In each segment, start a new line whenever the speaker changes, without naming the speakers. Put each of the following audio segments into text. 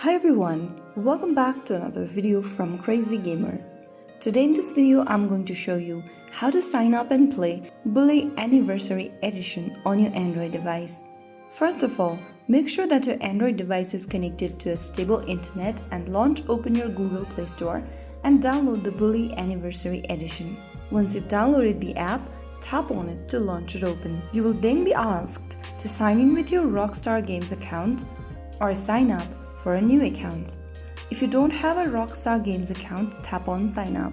Hi everyone, welcome back to another video from Crazy Gamer. Today in this video I'm going to show you how to sign up and play Bully Anniversary Edition on your Android device. First of all, make sure that your Android device is connected to a stable internet and open your Google Play Store and download the Bully Anniversary Edition. Once you've downloaded the app, tap on it to launch it open. You will then be asked to sign in with your Rockstar Games account or sign up for a new account. If you don't have a Rockstar Games account, tap on Sign Up.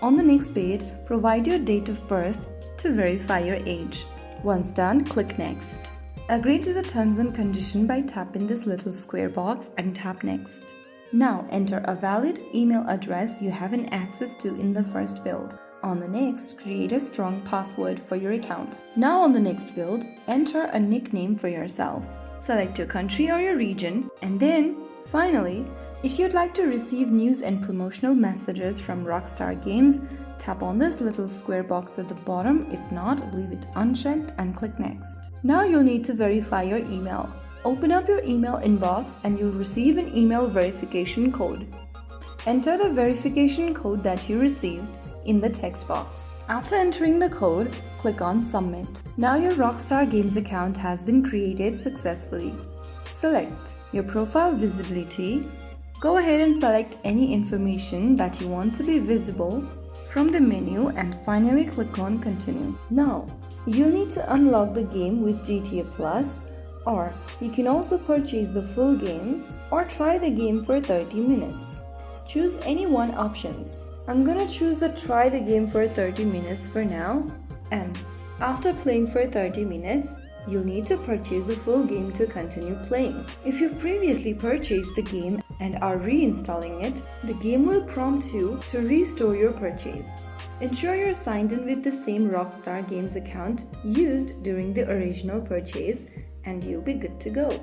On the next page, provide your date of birth to verify your age. Once done, click Next. Agree to the terms and conditions by tapping this little square box and tap Next. Now enter a valid email address you have access to in the first field. On the next, create a strong password for your account. Now on the next field, enter a nickname for yourself. Select your country or your region, and then, finally, if you'd like to receive news and promotional messages from Rockstar Games, tap on this little square box at the bottom. If not, leave it unchecked and click Next. Now you'll need to verify your email. Open up your email inbox and you'll receive an email verification code. Enter the verification code that you received in the text box. After entering the code, click on Submit. Now your Rockstar Games account has been created successfully. Select your profile visibility. Go ahead and select any information that you want to be visible from the menu and finally click on Continue. Now, you'll need to unlock the game with GTA Plus, or you can also purchase the full game or try the game for 30 minutes. Choose any one options. I'm gonna choose the try the game for 30 minutes for now, and after playing for 30 minutes, you'll need to purchase the full game to continue playing. If you previously purchased the game and are reinstalling it, the game will prompt you to restore your purchase. Ensure you're signed in with the same Rockstar Games account used during the original purchase and you'll be good to go.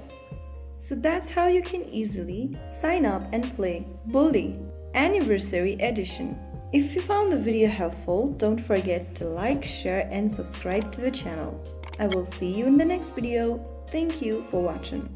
So that's how you can easily sign up and play Bully Anniversary Edition. If you found the video helpful, don't forget to like, share and subscribe to the channel. I will see you in the next video. Thank you for watching.